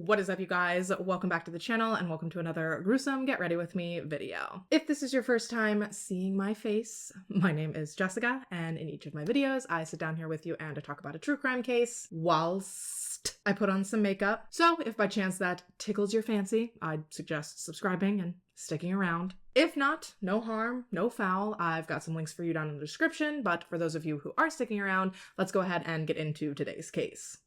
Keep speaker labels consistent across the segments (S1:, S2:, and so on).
S1: What is up, you guys? Welcome back to the channel and welcome to another gruesome Get Ready With Me video. If this is your first time seeing my face, my name is Jessica, and in each of my videos, I sit down here with you and I talk about a true crime case whilst I put on some makeup. So if by chance that tickles your fancy, I'd suggest subscribing and sticking around. If not, no harm, no foul. I've got some links for you down in the description, but for those of you who are sticking around, let's go ahead and get into today's case.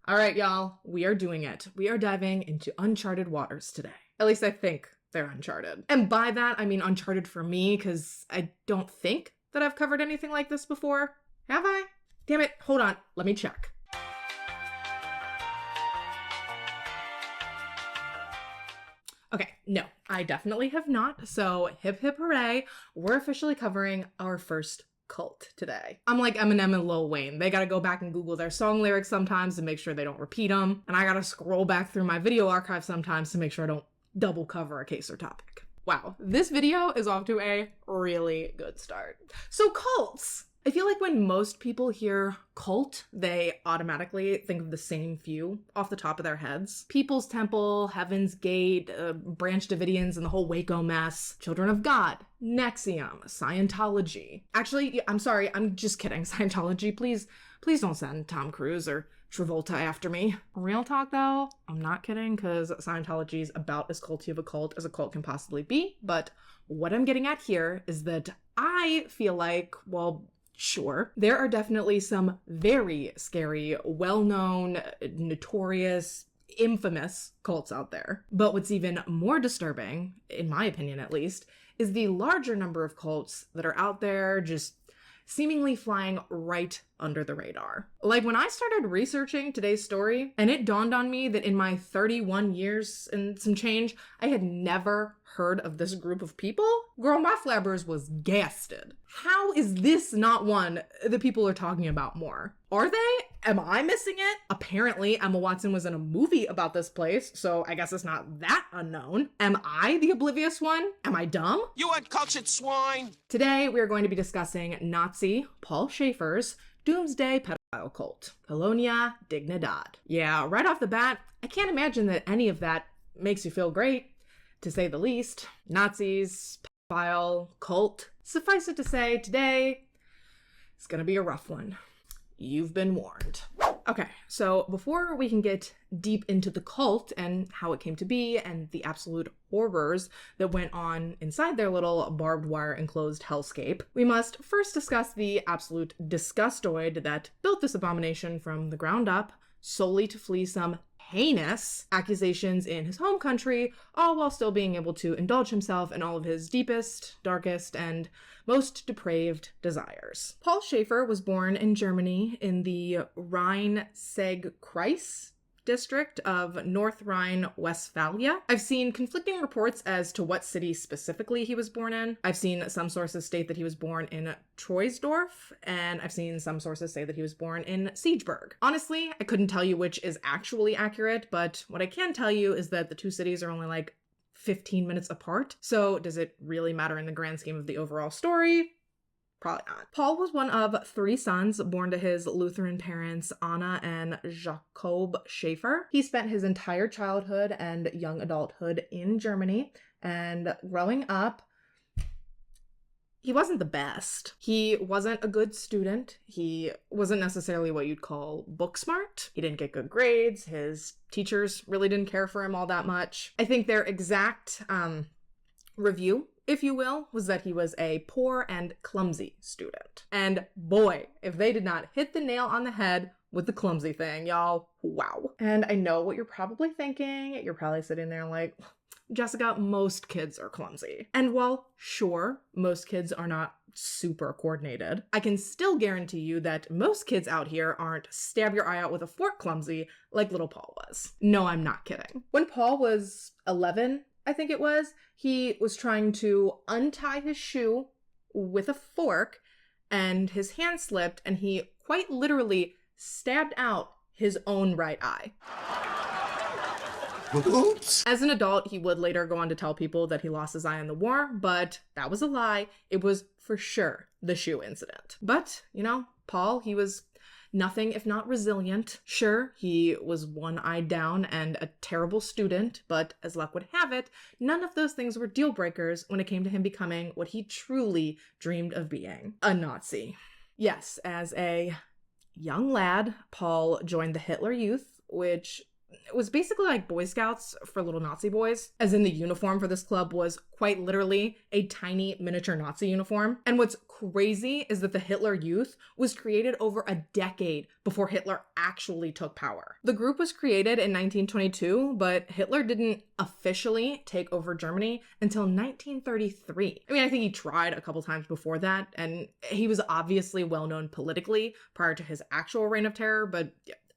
S1: All right, y'all, we are doing it. We are diving into uncharted waters today. At least I think they're uncharted. And by that, I mean uncharted for me, because I don't think that I've covered anything like this before. Have I? Damn it, hold on, let me check. Okay, no, I definitely have not. So hip hip hooray, we're officially covering our first cult today. I'm like Eminem and Lil Wayne. They gotta go back and Google their song lyrics sometimes to make sure they don't repeat them. And I gotta scroll back through my video archive sometimes to make sure I don't double cover a case or topic. Wow, this video is off to a really good start. So cults. I feel like when most people hear cult, they automatically think of the same few off the top of their heads. People's Temple, Heaven's Gate, Branch Davidians and the whole Waco mess, Children of God, Nexium, Scientology. Actually, I'm sorry, I'm just kidding. Scientology, please don't send Tom Cruise or Travolta after me. Real talk though, I'm not kidding, because Scientology is about as culty of a cult as a cult can possibly be. But what I'm getting at here is that I feel like, well, sure, there are definitely some very scary, well-known, notorious, infamous cults out there. But what's even more disturbing, in my opinion at least, is the larger number of cults that are out there just seemingly flying right under the radar. Like when I started researching today's story, and it dawned on me that in my 31 years and some change, I had never heard of this group of people. Girl, my flabbers was gasted. How is this not one that people are talking about more? Are they? Am I missing it? Apparently, Emma Watson was in a movie about this place, so I guess it's not that unknown. Am I the oblivious one? Am I dumb?
S2: You uncultured swine!
S1: Today, we are going to be discussing Nazi Paul Schaefer's doomsday pedophile cult, Colonia, Dignidad. Yeah, right off the bat, I can't imagine that any of that makes you feel great, to say the least. Nazis, pedophile, cult. Suffice it to say, today is gonna be a rough one. You've been warned. Okay, so before we can get deep into the cult and how it came to be and the absolute horrors that went on inside their little barbed wire enclosed hellscape, we must first discuss the absolute disgustoid that built this abomination from the ground up solely to flee some heinous accusations in his home country, all while still being able to indulge himself in all of his deepest, darkest, and most depraved desires. Paul Schaefer was born in Germany in the Rhine-Sieg-Kreis district of North Rhine-Westphalia. I've seen conflicting reports as to what city specifically he was born in. I've seen some sources state that he was born in Troisdorf, and I've seen some sources say that he was born in Siegeberg. Honestly, I couldn't tell you which is actually accurate, but what I can tell you is that the two cities are only like 15 minutes apart. So does it really matter in the grand scheme of the overall story? Probably not. Paul was one of 3 sons born to his Lutheran parents, Anna and Jakob Schaefer. He spent his entire childhood and young adulthood in Germany, and growing up, he wasn't the best. He wasn't a good student. He wasn't necessarily what you'd call book smart. He didn't get good grades. His teachers really didn't care for him all that much. I think their exact review, if you will, was that he was a poor and clumsy student. And boy, if they did not hit the nail on the head with the clumsy thing, y'all, wow. And I know what you're probably thinking. You're probably sitting there like, Jessica, most kids are clumsy. And while sure, most kids are not super coordinated, I can still guarantee you that most kids out here aren't stab your eye out with a fork clumsy like little Paul was. No, I'm not kidding. When Paul was 11, I think it was, he was trying to untie his shoe with a fork and his hand slipped and he quite literally stabbed out his own right eye.
S2: Oops.
S1: As an adult, he would later go on to tell people that he lost his eye in the war, but that was a lie. It was for sure the shoe incident. But, Paul, he was nothing if not resilient. Sure, he was one-eyed down and a terrible student, but as luck would have it, none of those things were deal breakers when it came to him becoming what he truly dreamed of being, a Nazi. Yes, as a young lad, Paul joined the Hitler Youth, which was basically like Boy Scouts for little Nazi boys, as in the uniform for this club was quite literally a tiny miniature Nazi uniform. And what's crazy is that the Hitler Youth was created over a decade before Hitler actually took power. The group was created in 1922, but Hitler didn't officially take over Germany until 1933. I mean, I think he tried a couple times before that, and he was obviously well known politically prior to his actual reign of terror, but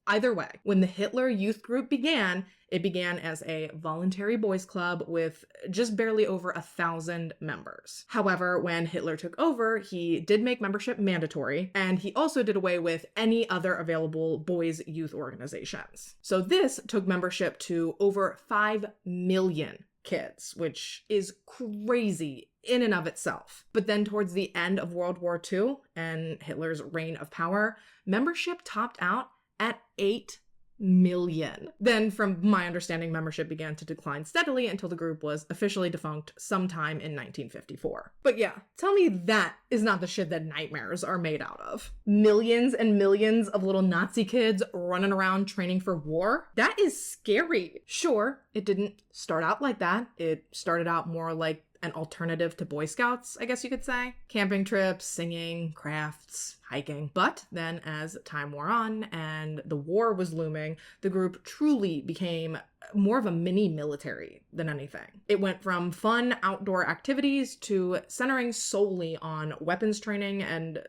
S1: either way, when the Hitler Youth Group began, it began as a voluntary boys club with just barely over 1,000 members. However, when Hitler took over, he did make membership mandatory, and he also did away with any other available boys' youth organizations. So this took membership to over 5 million kids, which is crazy in and of itself. But then towards the end of World War II and Hitler's reign of power, membership topped out at 8 million. Then, from my understanding, membership began to decline steadily until the group was officially defunct sometime in 1954. But yeah, tell me that is not the shit that nightmares are made out of. Millions and millions of little Nazi kids running around training for war? That is scary. Sure, it didn't start out like that. It started out more like an alternative to Boy Scouts, I guess you could say. Camping trips, singing, crafts, hiking. But then as time wore on and the war was looming, the group truly became more of a mini military than anything. It went from fun outdoor activities to centering solely on weapons training and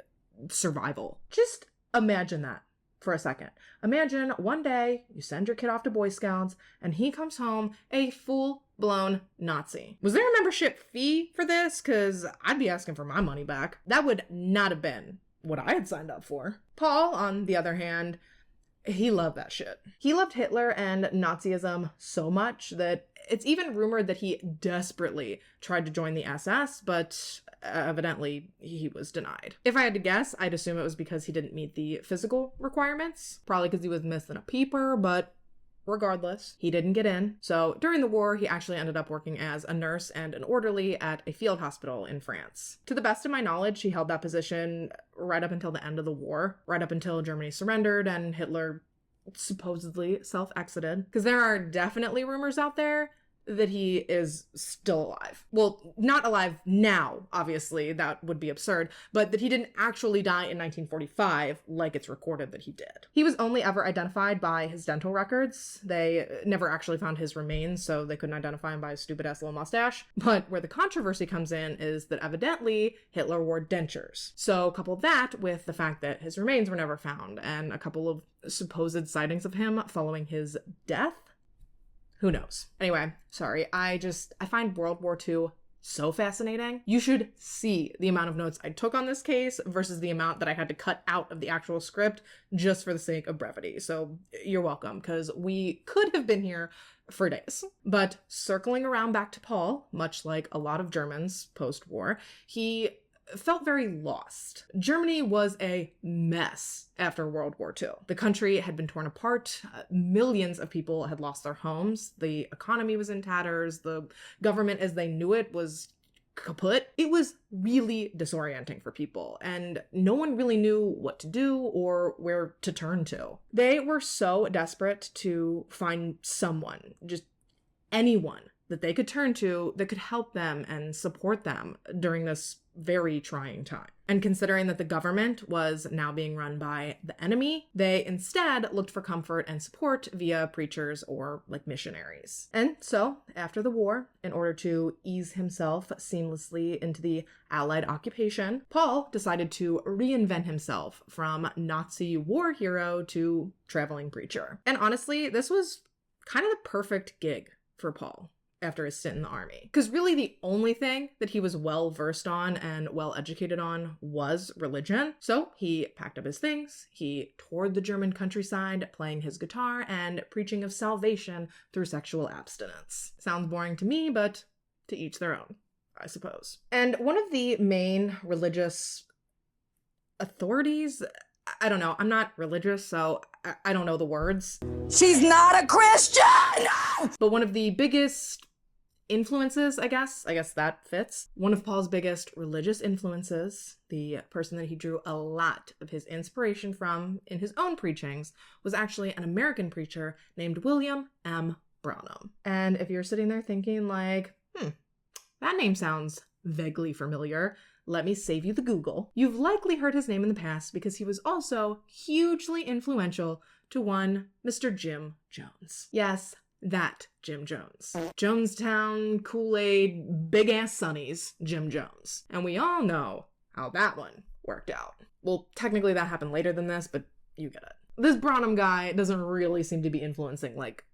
S1: survival. Just imagine that for a second. Imagine one day you send your kid off to Boy Scouts and he comes home a full-blown Nazi. Was there a membership fee for this? Because I'd be asking for my money back. That would not have been what I had signed up for. Paul, on the other hand, he loved that shit. He loved Hitler and Nazism so much that it's even rumored that he desperately tried to join the SS, but evidently he was denied. If I had to guess, I'd assume it was because he didn't meet the physical requirements. Probably because he was missing a peeper, but regardless, he didn't get in. So during the war, he actually ended up working as a nurse and an orderly at a field hospital in France. To the best of my knowledge, he held that position right up until the end of the war, right up until Germany surrendered and Hitler supposedly self-exited. Because there are definitely rumors out there that he is still alive. Well, not alive now, obviously, that would be absurd, but that he didn't actually die in 1945 like it's recorded that he did. He was only ever identified by his dental records. They never actually found his remains, so they couldn't identify him by his stupid-ass little mustache. But where the controversy comes in is that evidently Hitler wore dentures. So couple that with the fact that his remains were never found and a couple of supposed sightings of him following his death. Who knows? Anyway, sorry. I find World War II so fascinating. You should see the amount of notes I took on this case versus the amount that I had to cut out of the actual script just for the sake of brevity. So you're welcome, because we could have been here for days. But circling around back to Paul, much like a lot of Germans post-war, he felt very lost. Germany was a mess after World War II. The country had been torn apart. Millions of people had lost their homes. The economy was in tatters. The government as they knew it was kaput. It was really disorienting for people, and no one really knew what to do or where to turn to. They were so desperate to find someone, just anyone, that they could turn to that could help them and support them during this very trying time. And considering that the government was now being run by the enemy, they instead looked for comfort and support via preachers or like missionaries. And so, after the war, in order to ease himself seamlessly into the Allied occupation, Paul decided to reinvent himself from Nazi war hero to traveling preacher. And honestly, this was kind of the perfect gig for Paul. after his stint in the army. Because really the only thing that he was well versed on and well educated on was religion. So he packed up his things, he toured the German countryside playing his guitar and preaching of salvation through sexual abstinence. Sounds boring to me, but to each their own, I suppose. And one of the main religious authorities, I don't know, I'm not religious, so I don't know the words.
S2: She's not a Christian!
S1: But one of the biggest influences, I guess that fits. One of Paul's biggest religious influences, the person that he drew a lot of his inspiration from in his own preachings, was actually an American preacher named William M. Branham. And if you're sitting there thinking like, that name sounds vaguely familiar, let me save you the Google. You've likely heard his name in the past because he was also hugely influential to one Mr. Jim Jones. Yes, that Jim Jones. Jonestown, Kool-Aid, big-ass Sonny's Jim Jones. And we all know how that one worked out. Well, technically that happened later than this, but you get it. This Branham guy doesn't really seem to be influencing, like,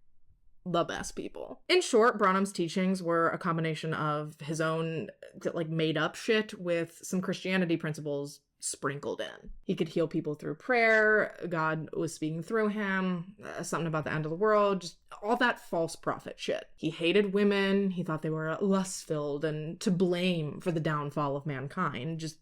S1: the best people. In short, Branham's teachings were a combination of his own, like, made-up shit with some Christianity principles sprinkled in. He could heal people through prayer, God was speaking through him, something about the end of the world, just all that false prophet shit. He hated women, he thought they were lust-filled and to blame for the downfall of mankind, just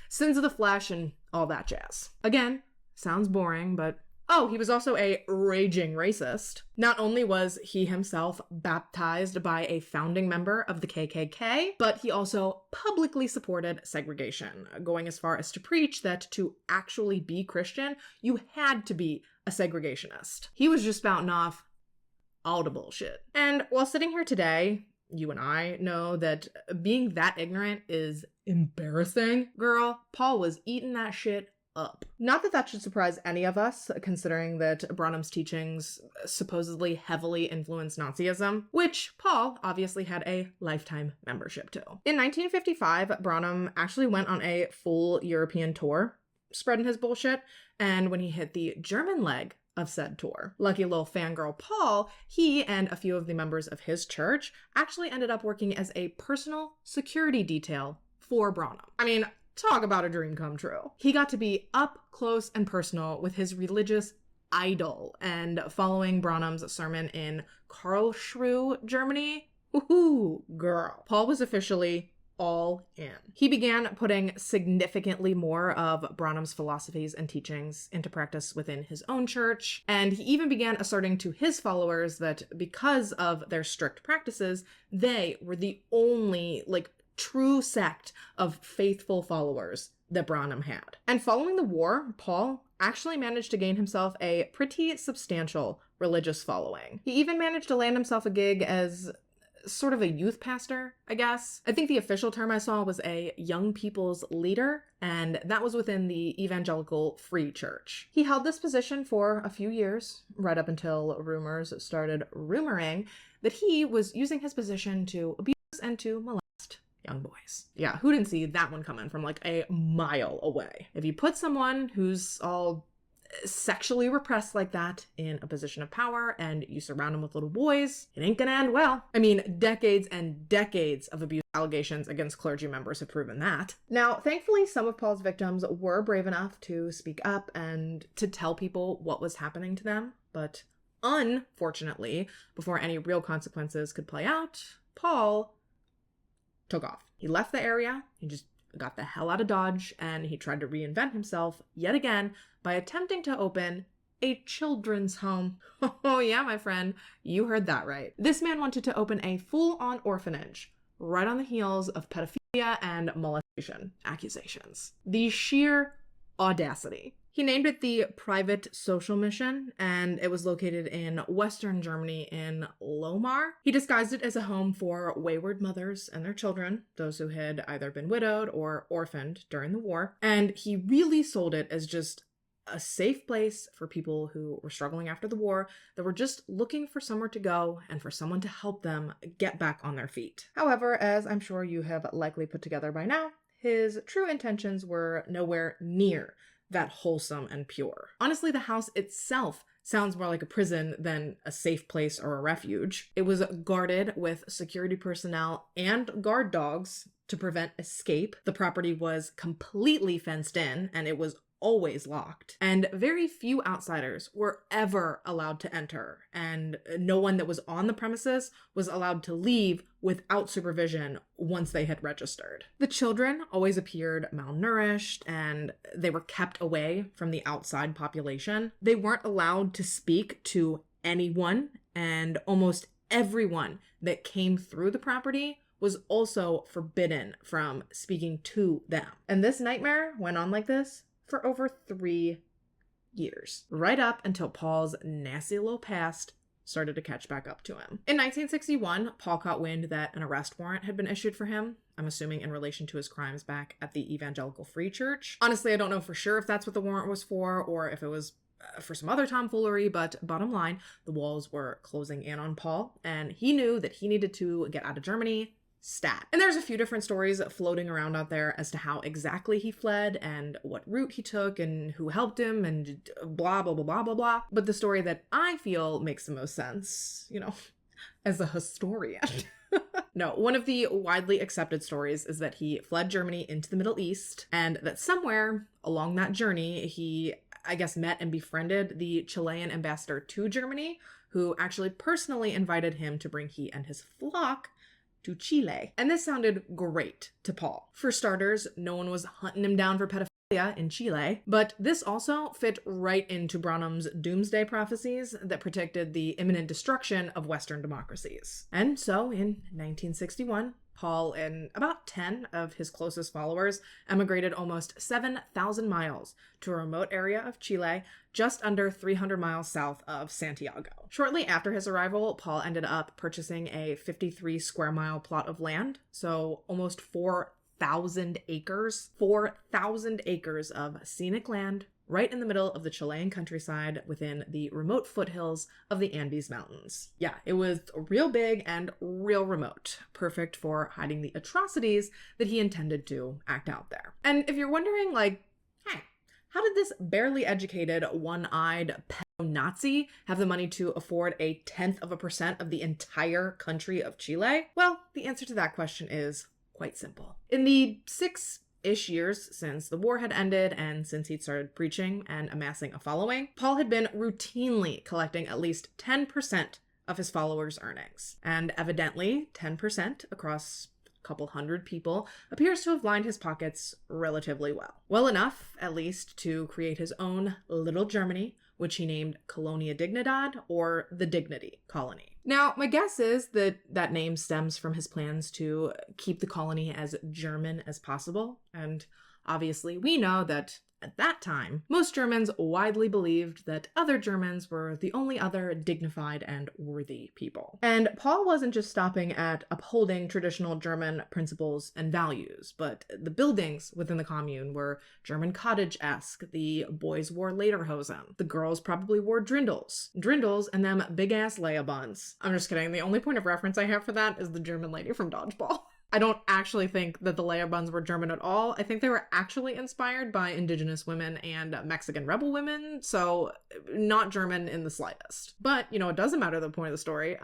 S1: sins of the flesh and all that jazz. Again, sounds boring, but oh, he was also a raging racist. Not only was he himself baptized by a founding member of the KKK, but he also publicly supported segregation, going as far as to preach that to actually be Christian, you had to be a segregationist. He was just spouting off all the bullshit. And while sitting here today, you and I know that being that ignorant is embarrassing, girl. Paul was eating that shit up. Not that that should surprise any of us, considering that Branham's teachings supposedly heavily influenced Nazism, which Paul obviously had a lifetime membership to. In 1955, Branham actually went on a full European tour, spreading his bullshit, and when he hit the German leg of said tour, lucky little fangirl Paul, he and a few of the members of his church actually ended up working as a personal security detail for Branham. I mean, talk about a dream come true. He got to be up close and personal with his religious idol, and following Branham's sermon in Karlsruhe, Germany, woohoo, girl. Paul was officially all in. He began putting significantly more of Branham's philosophies and teachings into practice within his own church, and he even began asserting to his followers that because of their strict practices, they were the only, true sect of faithful followers that Branham had. And following the war, Paul actually managed to gain himself a pretty substantial religious following. He even managed to land himself a gig as sort of a youth pastor, I guess. I think the official term I saw was a young people's leader, and that was within the Evangelical Free Church. He held this position for a few years, right up until rumors started rumoring that he was using his position to abuse and to molest young boys. Yeah, who didn't see that one coming from like a mile away? If you put someone who's all sexually repressed like that in a position of power and you surround them with little boys, it ain't gonna end well. I mean, decades and decades of abuse allegations against clergy members have proven that. Now, thankfully, some of Paul's victims were brave enough to speak up and to tell people what was happening to them, but unfortunately, before any real consequences could play out, Paul took off. He left the area, he just got the hell out of Dodge, and he tried to reinvent himself yet again by attempting to open a children's home. Oh yeah, my friend, you heard that right. This man wanted to open a full-on orphanage right on the heels of pedophilia and molestation accusations. The sheer audacity. He named it the Private Social Mission, and it was located in Western Germany in Lohmar. He disguised it as a home for wayward mothers and their children, those who had either been widowed or orphaned during the war, and he really sold it as just a safe place for people who were struggling after the war, that were just looking for somewhere to go and for someone to help them get back on their feet. However, as I'm sure you have likely put together by now, his true intentions were nowhere near that wholesome and pure. Honestly, the house itself sounds more like a prison than a safe place or a refuge. It was guarded with security personnel and guard dogs to prevent escape. The property was completely fenced in, and it was always locked. And very few outsiders were ever allowed to enter, and no one that was on the premises was allowed to leave without supervision once they had registered. The children always appeared malnourished, and they were kept away from the outside population. They weren't allowed to speak to anyone, and almost everyone that came through the property was also forbidden from speaking to them. And this nightmare went on like this for over 3 years, right up until Paul's nasty little past started to catch back up to him. In 1961, Paul caught wind that an arrest warrant had been issued for him, I'm assuming in relation to his crimes back at the Evangelical Free Church. Honestly, I don't know for sure if that's what the warrant was for, or if it was for some other tomfoolery, but bottom line, the walls were closing in on Paul, and he knew that he needed to get out of Germany stat. And there's a few different stories floating around out there as to how exactly he fled and what route he took and who helped him and blah, blah, blah, blah, blah, blah. But the story that I feel makes the most sense, as a historian. No, one of the widely accepted stories is that he fled Germany into the Middle East, and that somewhere along that journey, he, I guess, met and befriended the Chilean ambassador to Germany, who actually personally invited him to bring he and his flock to Chile. And this sounded great to Paul. For starters, no one was hunting him down for pedophilia in Chile, but this also fit right into Branham's doomsday prophecies that predicted the imminent destruction of Western democracies. And so in 1961, Paul and about 10 of his closest followers emigrated almost 7,000 miles to a remote area of Chile, just under 300 miles south of Santiago. Shortly after his arrival, Paul ended up purchasing a 53 square mile plot of land, so almost 4,000 acres. 4,000 acres of scenic land right in the middle of the Chilean countryside within the remote foothills of the Andes Mountains. Yeah, it was real big and real remote, perfect for hiding the atrocities that he intended to act out there. And if you're wondering, hey, how did this barely educated, one-eyed Nazi have the money to afford 0.1% of the entire country of Chile? Well, the answer to that question is quite simple. In the 6-ish years since the war had ended and since he'd started preaching and amassing a following, Paul had been routinely collecting at least 10% of his followers' earnings. And evidently, 10% across a couple hundred people appears to have lined his pockets relatively well. Well enough, at least, to create his own little Germany, which he named Colonia Dignidad, or the Dignity Colony. Now, my guess is that that name stems from his plans to keep the colony as German as possible, and obviously we know that at that time, most Germans widely believed that other Germans were the only other dignified and worthy people. And Paul wasn't just stopping at upholding traditional German principles and values, but the buildings within the commune were German cottage-esque. The boys wore lederhosen. The girls probably wore drindles and them big-ass Leia buns. I'm just kidding. The only point of reference I have for that is the German lady from Dodgeball. I don't actually think that the Leia buns were German at all. I think they were actually inspired by indigenous women and Mexican rebel women, so not German in the slightest. But, it doesn't matter the point of the story.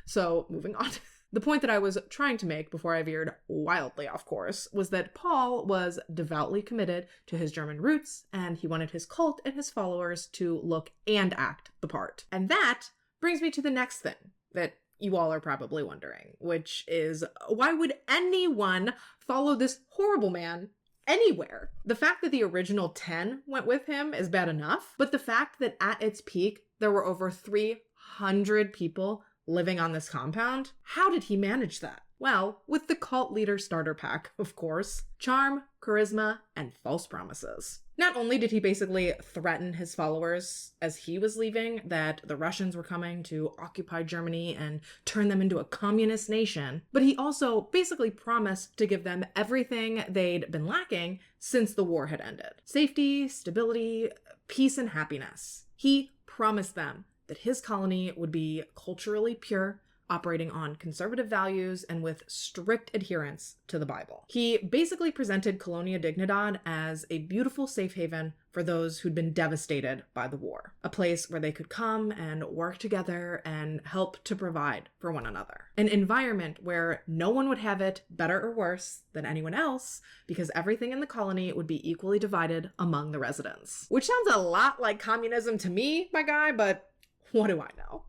S1: So moving on. The point that I was trying to make before I veered wildly off course was that Paul was devoutly committed to his German roots, and he wanted his cult and his followers to look and act the part. And that brings me to the next thing that you all are probably wondering, which is, why would anyone follow this horrible man anywhere? The fact that the original 10 went with him is bad enough, but the fact that at its peak, there were over 300 people living on this compound, how did he manage that? Well, with the cult leader starter pack, of course. Charm, charisma, and false promises. Not only did he basically threaten his followers as he was leaving that the Russians were coming to occupy Germany and turn them into a communist nation, but he also basically promised to give them everything they'd been lacking since the war had ended. Safety, stability, peace, and happiness. He promised them that his colony would be culturally pure, operating on conservative values and with strict adherence to the Bible. He basically presented Colonia Dignidad as a beautiful safe haven for those who'd been devastated by the war, a place where they could come and work together and help to provide for one another. An environment where no one would have it better or worse than anyone else because everything in the colony would be equally divided among the residents. Which sounds a lot like communism to me, my guy, but what do I know?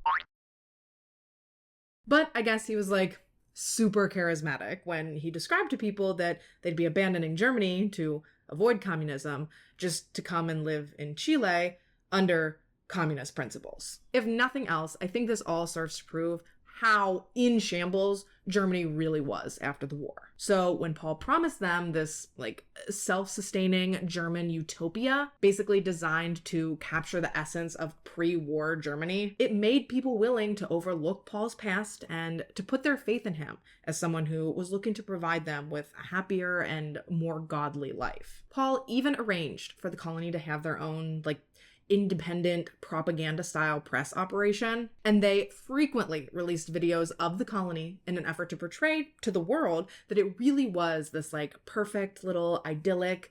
S1: But I guess he was like super charismatic when he described to people that they'd be abandoning Germany to avoid communism just to come and live in Chile under communist principles. If nothing else, I think this all serves to prove how in shambles Germany really was after the war. So when Paul promised them this like self-sustaining German utopia, basically designed to capture the essence of pre-war Germany, it made people willing to overlook Paul's past and to put their faith in him as someone who was looking to provide them with a happier and more godly life. Paul even arranged for the colony to have their own like independent propaganda-style press operation, and they frequently released videos of the colony in an effort to portray to the world that it really was this like perfect little idyllic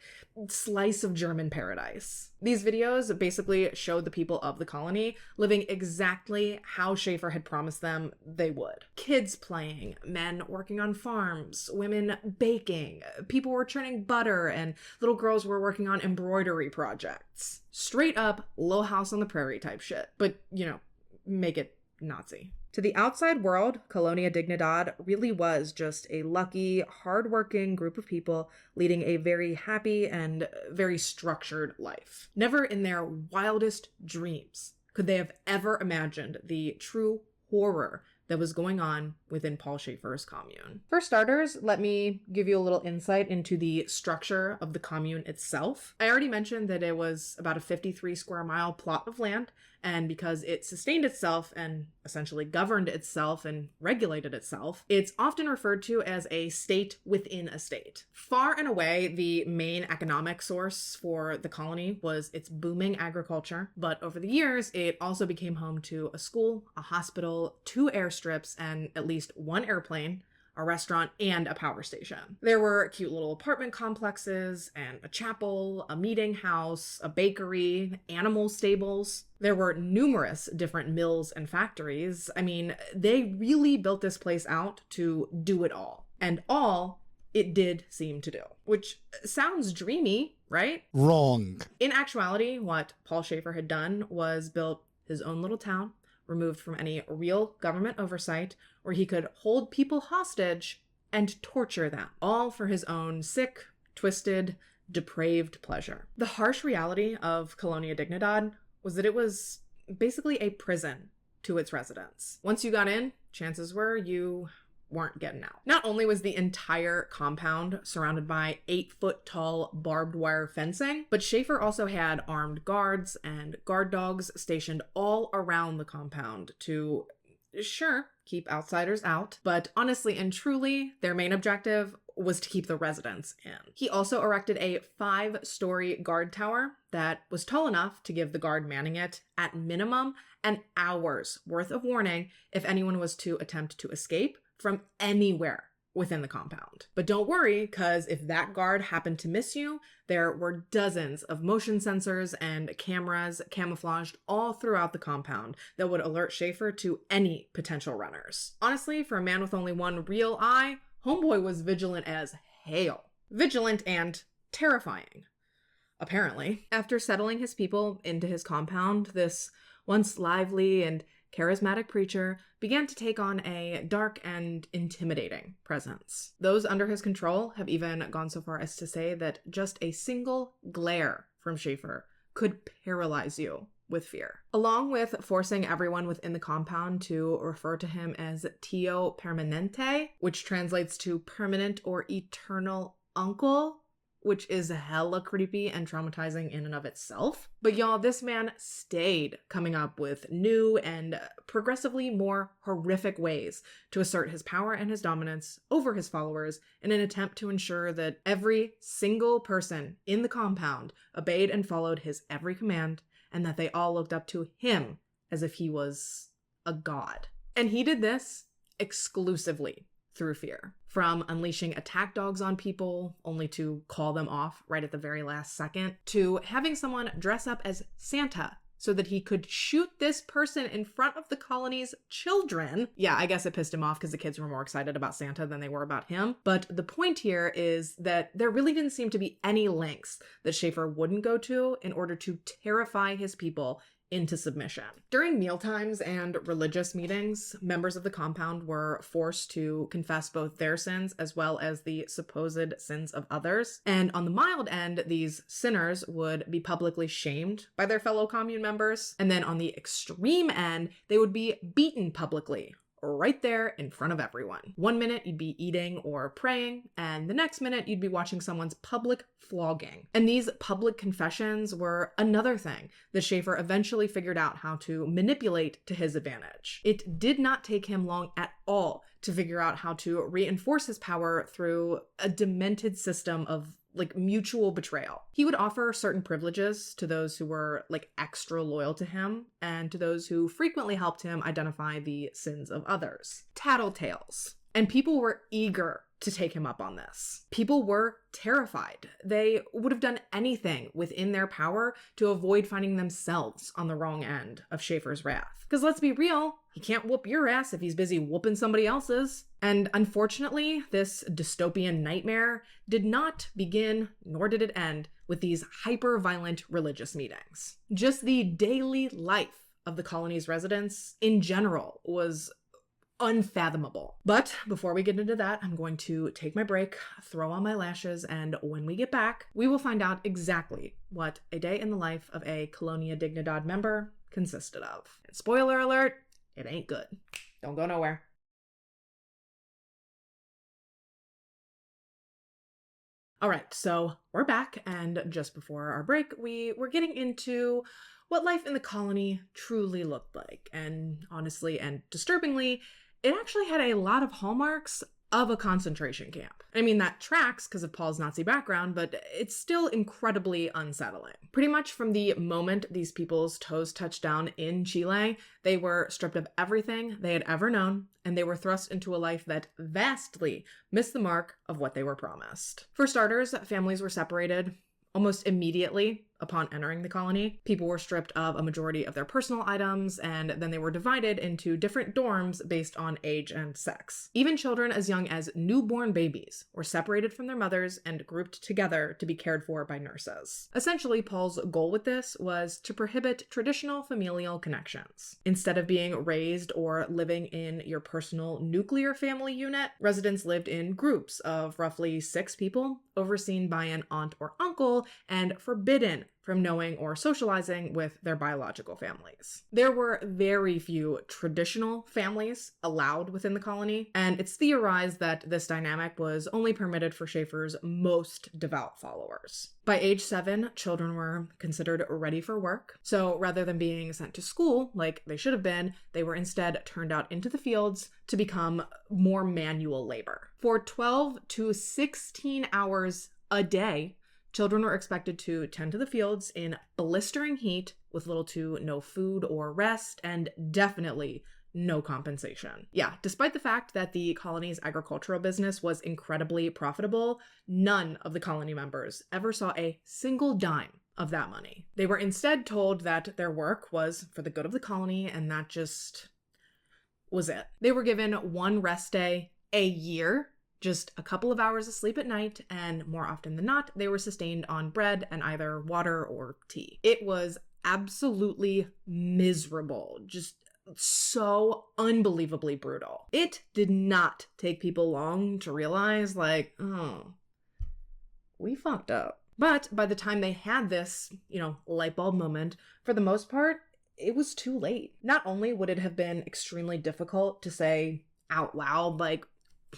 S1: slice of German paradise. These videos basically showed the people of the colony living exactly how Schaefer had promised them they would. Kids playing, men working on farms, women baking, people were churning butter, and little girls were working on embroidery projects. Straight up Little House on the Prairie type shit, but, you know, make it Nazi. To the outside world, Colonia Dignidad really was just a lucky, hardworking group of people leading a very happy and very structured life. Never in their wildest dreams could they have ever imagined the true horror that was going on within Paul Schaefer's commune. For starters, let me give you a little insight into the structure of the commune itself. I already mentioned that it was about a 53 square mile plot of land, and because it sustained itself and essentially governed itself and regulated itself, it's often referred to as a state within a state. Far and away, the main economic source for the colony was its booming agriculture, but over the years, it also became home to a school, a hospital, 2 airstrips, and at least 1 airplane, a restaurant, and a power station. There were cute little apartment complexes and a chapel, a meeting house, a bakery, animal stables. There were numerous different mills and factories. I mean, they really built this place out to do it all. And all it did seem to do, which sounds dreamy, right?
S3: Wrong.
S1: In actuality, what Paul Schaefer had done was built his own little town, removed from any real government oversight, where he could hold people hostage and torture them, all for his own sick, twisted, depraved pleasure. The harsh reality of Colonia Dignidad was that it was basically a prison to its residents. Once you got in, chances were you weren't getting out. Not only was the entire compound surrounded by 8-foot-tall barbed wire fencing, but Schaefer also had armed guards and guard dogs stationed all around the compound to, sure, keep outsiders out, but honestly and truly, their main objective was to keep the residents in. He also erected a 5-story guard tower that was tall enough to give the guard manning it, at minimum, an hour's worth of warning if anyone was to attempt to escape from anywhere within the compound. But don't worry, because if that guard happened to miss you, there were dozens of motion sensors and cameras camouflaged all throughout the compound that would alert Schaefer to any potential runners. Honestly, for a man with only one real eye, homeboy was vigilant as hail. Vigilant and terrifying, apparently. After settling his people into his compound, this once lively and charismatic preacher began to take on a dark and intimidating presence. Those under his control have even gone so far as to say that just a single glare from Schaefer could paralyze you with fear. Along with forcing everyone within the compound to refer to him as Tio Permanente, which translates to permanent or eternal uncle, which is hella creepy and traumatizing in and of itself. But y'all, this man stayed coming up with new and progressively more horrific ways to assert his power and his dominance over his followers in an attempt to ensure that every single person in the compound obeyed and followed his every command, and that they all looked up to him as if he was a god. And he did this exclusively through fear. From unleashing attack dogs on people, only to call them off right at the very last second, to having someone dress up as Santa so that he could shoot this person in front of the colony's children. Yeah, I guess it pissed him off because the kids were more excited about Santa than they were about him. But the point here is that there really didn't seem to be any lengths that Schaefer wouldn't go to in order to terrify his people into submission. During mealtimes and religious meetings, members of the compound were forced to confess both their sins as well as the supposed sins of others. And on the mild end, these sinners would be publicly shamed by their fellow commune members. And then on the extreme end, they would be beaten publicly, right there in front of everyone. One minute you'd be eating or praying, and the next minute you'd be watching someone's public flogging. And these public confessions were another thing that Schaefer eventually figured out how to manipulate to his advantage. It did not take him long at all to figure out how to reinforce his power through a demented system of mutual betrayal. He would offer certain privileges to those who were extra loyal to him and to those who frequently helped him identify the sins of others. Tattletales. And people were eager to take him up on this. People were terrified. They would have done anything within their power to avoid finding themselves on the wrong end of Schaefer's wrath. Because let's be real, he can't whoop your ass if he's busy whooping somebody else's. And unfortunately, this dystopian nightmare did not begin, nor did it end, with these hyper-violent religious meetings. Just the daily life of the colony's residents in general was unfathomable. But before we get into that, I'm going to take my break, throw on my lashes, and when we get back, we will find out exactly what a day in the life of a Colonia Dignidad member consisted of. And spoiler alert, it ain't good. Don't go nowhere. All right, so we're back, and just before our break, we were getting into what life in the colony truly looked like. And honestly and disturbingly, it actually had a lot of hallmarks of a concentration camp. I mean, that tracks because of Paul's Nazi background, but it's still incredibly unsettling. Pretty much from the moment these people's toes touched down in Chile, they were stripped of everything they had ever known, and they were thrust into a life that vastly missed the mark of what they were promised. For starters, families were separated almost immediately upon entering the colony. People were stripped of a majority of their personal items, and then they were divided into different dorms based on age and sex. Even children as young as newborn babies were separated from their mothers and grouped together to be cared for by nurses. Essentially, Paul's goal with this was to prohibit traditional familial connections. Instead of being raised or living in your personal nuclear family unit, residents lived in groups of roughly 6 people, overseen by an aunt or uncle, and forbidden from knowing or socializing with their biological families. There were very few traditional families allowed within the colony, and it's theorized that this dynamic was only permitted for Schaefer's most devout followers. By age 7, children were considered ready for work, so rather than being sent to school like they should have been, they were instead turned out into the fields to become more manual labor. For 12 to 16 hours a day, children were expected to tend to the fields in blistering heat with little to no food or rest, and definitely no compensation. Yeah, despite the fact that the colony's agricultural business was incredibly profitable, none of the colony members ever saw a single dime of that money. They were instead told that their work was for the good of the colony, and that just was it. They were given 1 rest day a year, just a couple of hours of sleep at night, and more often than not, they were sustained on bread and either water or tea. It was absolutely miserable, just so unbelievably brutal. It did not take people long to realize, oh, we fucked up. But by the time they had this, light bulb moment, for the most part, it was too late. Not only would it have been extremely difficult to say out loud,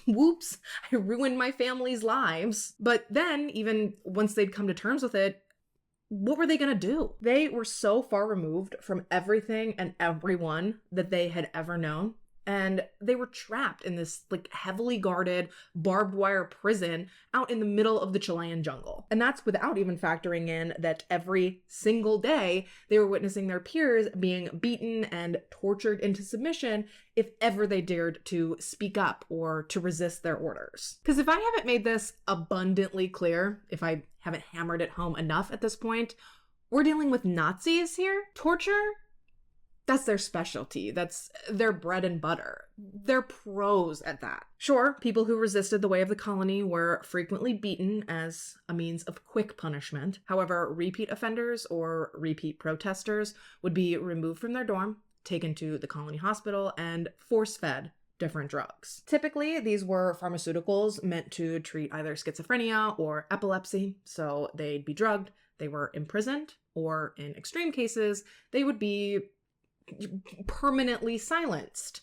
S1: whoops, I ruined my family's lives. But then, even once they'd come to terms with it, what were they going to do? They were so far removed from everything and everyone that they had ever known. And they were trapped in this like heavily guarded barbed wire prison out in the middle of the Chilean jungle. And that's without even factoring in that every single day they were witnessing their peers being beaten and tortured into submission if ever they dared to speak up or to resist their orders. Because if I haven't made this abundantly clear, if I haven't hammered it home enough at this point, we're dealing with Nazis here. Torture? That's their specialty. That's their bread and butter. They're pros at that. Sure, people who resisted the way of the colony were frequently beaten as a means of quick punishment. However, repeat offenders or repeat protesters would be removed from their dorm, taken to the colony hospital, and force-fed different drugs. Typically, these were pharmaceuticals meant to treat either schizophrenia or epilepsy, so they'd be drugged, they were imprisoned, or in extreme cases, they would be permanently silenced,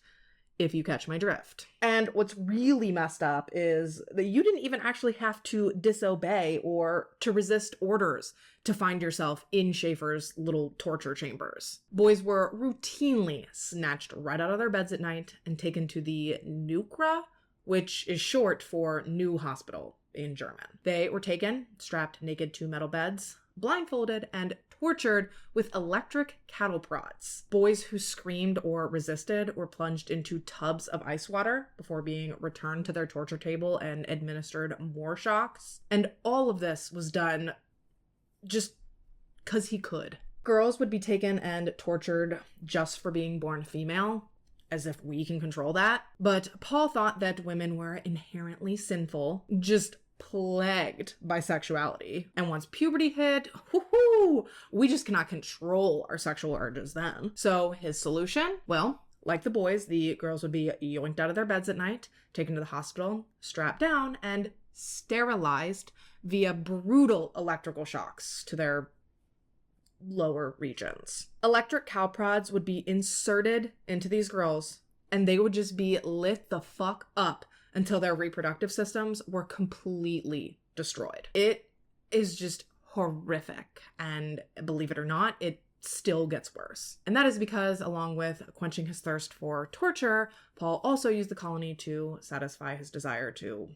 S1: if you catch my drift. And what's really messed up is that you didn't even actually have to disobey or to resist orders to find yourself in Schaefer's little torture chambers. Boys were routinely snatched right out of their beds at night and taken to the Nukra, which is short for New Hospital in German. They were taken, strapped naked to metal beds, blindfolded, and tortured with electric cattle prods. Boys who screamed or resisted were plunged into tubs of ice water before being returned to their torture table and administered more shocks. And all of this was done just because he could. Girls would be taken and tortured just for being born female, as if we can control that. But Paul thought that women were inherently sinful, just plagued by sexuality. And once puberty hit, we just cannot control our sexual urges then. So his solution? Well, like the boys, the girls would be yoinked out of their beds at night, taken to the hospital, strapped down, and sterilized via brutal electrical shocks to their lower regions. Electric cow prods would be inserted into these girls, and they would just be lit the fuck up until their reproductive systems were completely destroyed. It is just horrific, and believe it or not, it still gets worse. And that is because, along with quenching his thirst for torture, Paul also used the colony to satisfy his desire to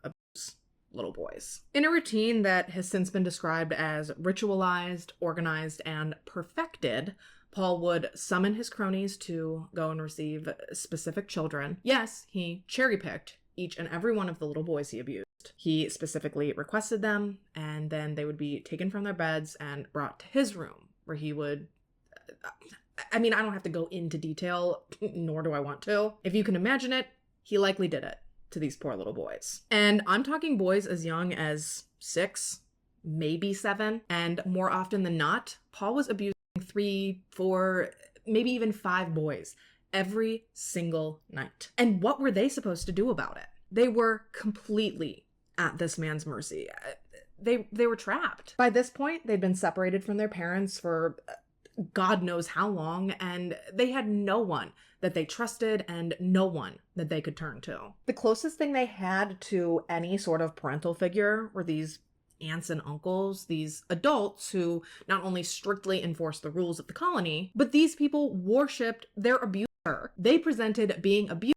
S1: abuse little boys. In a routine that has since been described as ritualized, organized, and perfected, Paul would summon his cronies to go and receive specific children. Yes, he cherry-picked each and every one of the little boys he abused. He specifically requested them, and then they would be taken from their beds and brought to his room, where he would... I don't have to go into detail, nor do I want to. If you can imagine it, he likely did it to these poor little boys. And I'm talking boys as young as 6, maybe 7, and more often than not, Paul was abusing 3, 4, maybe even 5 boys every single night. And what were they supposed to do about it? They were completely at this man's mercy. They were trapped. By this point, they'd been separated from their parents for God knows how long, and they had no one that they trusted and no one that they could turn to. The closest thing they had to any sort of parental figure were these aunts and uncles, these adults who not only strictly enforced the rules of the colony, but these people worshipped their abuser. They presented being abused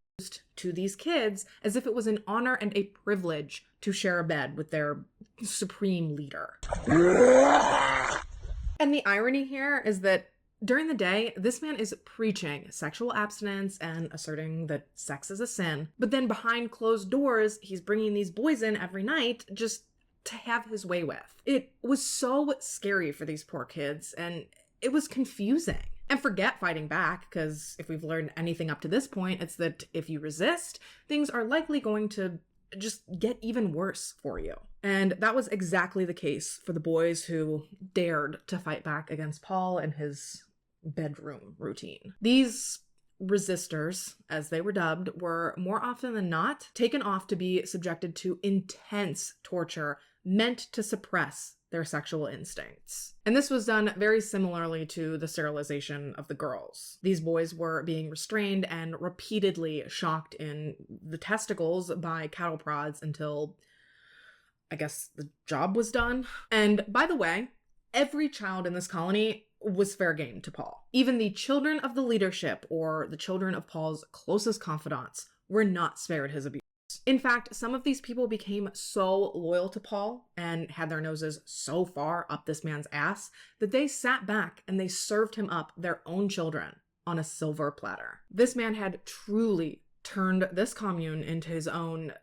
S1: to these kids as if it was an honor and a privilege to share a bed with their supreme leader. And the irony here is that during the day, this man is preaching sexual abstinence and asserting that sex is a sin. But then behind closed doors, he's bringing these boys in every night just to have his way with. It was so scary for these poor kids, and it was confusing. And forget fighting back, because if we've learned anything up to this point, it's that if you resist, things are likely going to just get even worse for you. And that was exactly the case for the boys who dared to fight back against Paul and his bedroom routine. These resistors, as they were dubbed, were more often than not taken off to be subjected to intense torture meant to suppress their sexual instincts. And this was done very similarly to the sterilization of the girls. These boys were being restrained and repeatedly shocked in the testicles by cattle prods until, I guess, the job was done. And by the way, every child in this colony was fair game to Paul. Even the children of the leadership, or the children of Paul's closest confidants, were not spared his abuse. In fact, some of these people became so loyal to Paul and had their noses so far up this man's ass that they sat back and they served him up their own children on a silver platter. This man had truly turned this commune into his own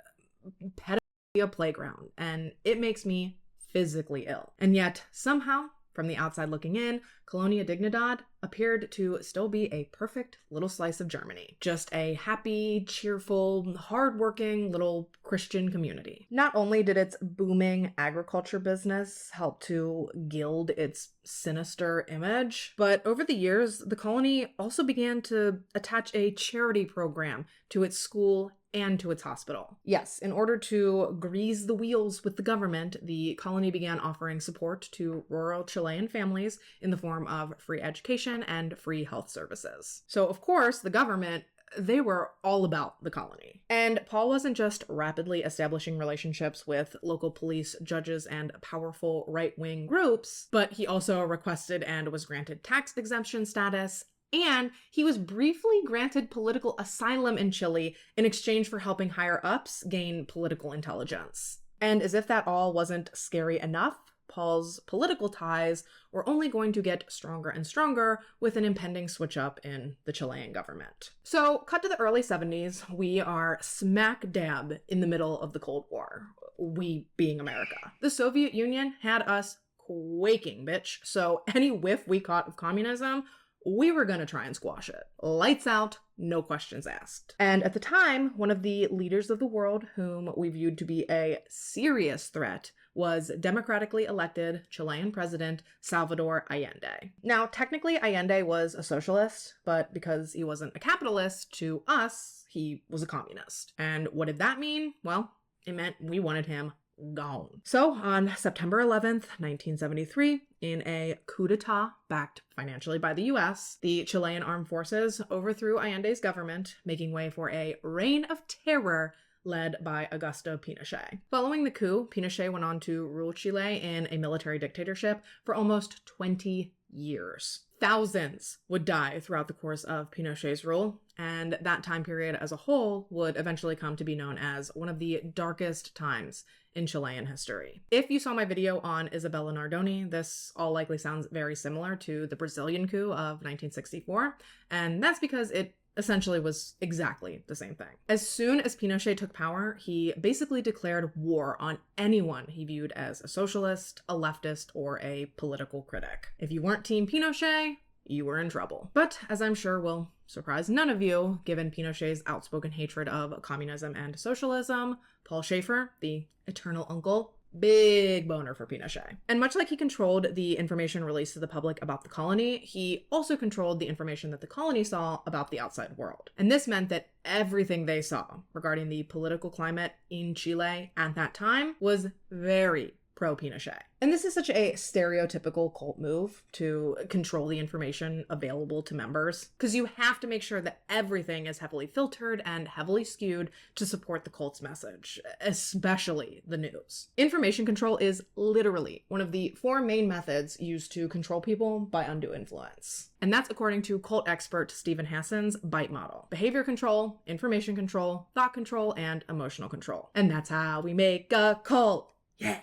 S1: pedophilia playground, and it makes me physically ill. And yet, somehow, from the outside looking in, Colonia Dignidad appeared to still be a perfect little slice of Germany. Just a happy, cheerful, hardworking little Christian community. Not only did its booming agriculture business help to gild its sinister image, but over the years, the colony also began to attach a charity program to its school and to its hospital. Yes, in order to grease the wheels with the government, the colony began offering support to rural Chilean families in the form of free education and free health services. So, of course, the government, they were all about the colony. And Paul wasn't just rapidly establishing relationships with local police, judges, and powerful right-wing groups, but he also requested and was granted tax exemption status, and he was briefly granted political asylum in Chile in exchange for helping higher-ups gain political intelligence. And as if that all wasn't scary enough, Paul's political ties were only going to get stronger and stronger with an impending switch-up in the Chilean government. So, cut to the early 70s, we are smack dab in the middle of the Cold War. We being America. The Soviet Union had us quaking, bitch. So any whiff we caught of communism, we were gonna try and squash it. Lights out, no questions asked. And at the time, one of the leaders of the world whom we viewed to be a serious threat was democratically elected Chilean president Salvador Allende. Now, technically Allende was a socialist, but because he wasn't a capitalist, to us, he was a communist. And what did that mean? Well, it meant we wanted him gone. So on September 11th, 1973, in a coup d'etat backed financially by the US, the Chilean armed forces overthrew Allende's government, making way for a reign of terror led by Augusto Pinochet. Following the coup, Pinochet went on to rule Chile in a military dictatorship for almost 20 years. Thousands would die throughout the course of Pinochet's rule, and that time period as a whole would eventually come to be known as one of the darkest times in Chilean history. If you saw my video on Isabella Nardoni, this all likely sounds very similar to the Brazilian coup of 1964, and that's because it essentially was exactly the same thing. As soon as Pinochet took power, he basically declared war on anyone he viewed as a socialist, a leftist, or a political critic. If you weren't Team Pinochet, you were in trouble. But as I'm sure will surprise none of you, given Pinochet's outspoken hatred of communism and socialism, Paul Schaefer, the eternal uncle, big boner for Pinochet. And much like he controlled the information released to the public about the colony, he also controlled the information that the colony saw about the outside world. And this meant that everything they saw regarding the political climate in Chile at that time was very pro-Pinochet. And this is such a stereotypical cult move to control the information available to members, because you have to make sure that everything is heavily filtered and heavily skewed to support the cult's message, especially the news. Information control is literally one of the 4 main methods used to control people by undue influence. And that's according to cult expert Stephen Hassan's BITE model: behavior control, information control, thought control, and emotional control. And that's how we make a cult. Yeah.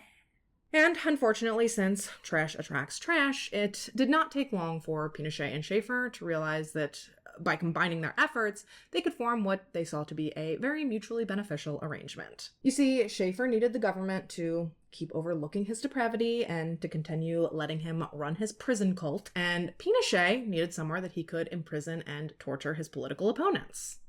S1: And unfortunately, since trash attracts trash, it did not take long for Pinochet and Schaefer to realize that by combining their efforts, they could form what they saw to be a very mutually beneficial arrangement. You see, Schaefer needed the government to keep overlooking his depravity and to continue letting him run his prison cult, and Pinochet needed somewhere that he could imprison and torture his political opponents.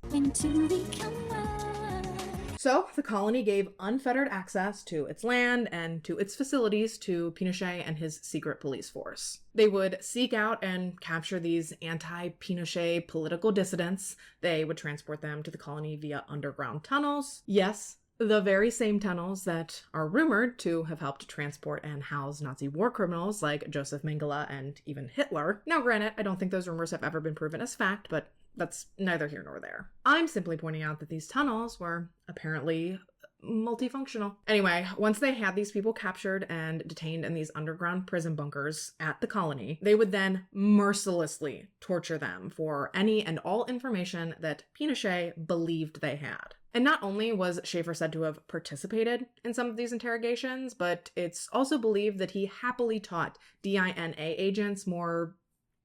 S1: So the colony gave unfettered access to its land and to its facilities to Pinochet and his secret police force. They would seek out and capture these anti-Pinochet political dissidents. They would transport them to the colony via underground tunnels. Yes, the very same tunnels that are rumored to have helped transport and house Nazi war criminals like Joseph Mengele and even Hitler. Now granted, I don't think those rumors have ever been proven as fact, but that's neither here nor there. I'm simply pointing out that these tunnels were apparently multifunctional. Anyway, once they had these people captured and detained in these underground prison bunkers at the colony, they would then mercilessly torture them for any and all information that Pinochet believed they had. And not only was Schaefer said to have participated in some of these interrogations, but it's also believed that he happily taught DINA agents more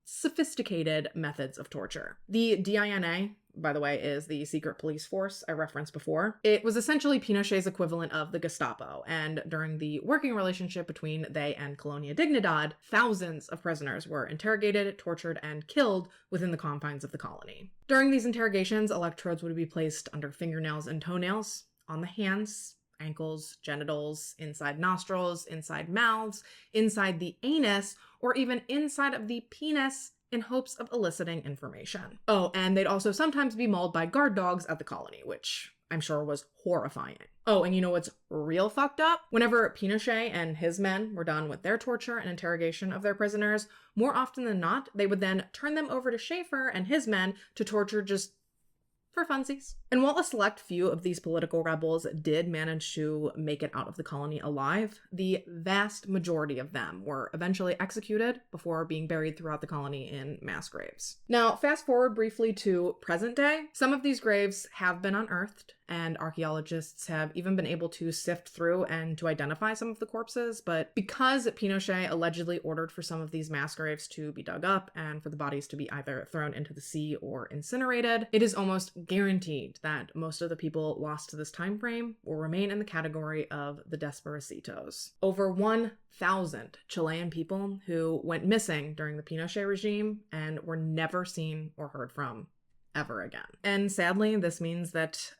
S1: sophisticated methods of torture. The DINA, by the way, is the secret police force I referenced before. It was essentially Pinochet's equivalent of the Gestapo, and during the working relationship between they and Colonia Dignidad, thousands of prisoners were interrogated, tortured, and killed within the confines of the colony. During these interrogations, electrodes would be placed under fingernails and toenails, on the hands, ankles, genitals, inside nostrils, inside mouths, inside the anus, or even inside of the penis in hopes of eliciting information. Oh, and they'd also sometimes be mauled by guard dogs at the colony, which I'm sure was horrifying. Oh, and you know what's real fucked up? Whenever Pinochet and his men were done with their torture and interrogation of their prisoners, more often than not, they would then turn them over to Schaefer and his men to torture just for funsies. And while a select few of these political rebels did manage to make it out of the colony alive, the vast majority of them were eventually executed before being buried throughout the colony in mass graves. Now, fast forward briefly to present day. Some of these graves have been unearthed, and archaeologists have even been able to sift through and to identify some of the corpses, but because Pinochet allegedly ordered for some of these mass graves to be dug up and for the bodies to be either thrown into the sea or incinerated, it is almost guaranteed that most of the people lost to this time frame will remain in the category of the Desperacitos. Over 1,000 Chilean people who went missing during the Pinochet regime and were never seen or heard from ever again. And sadly, this means that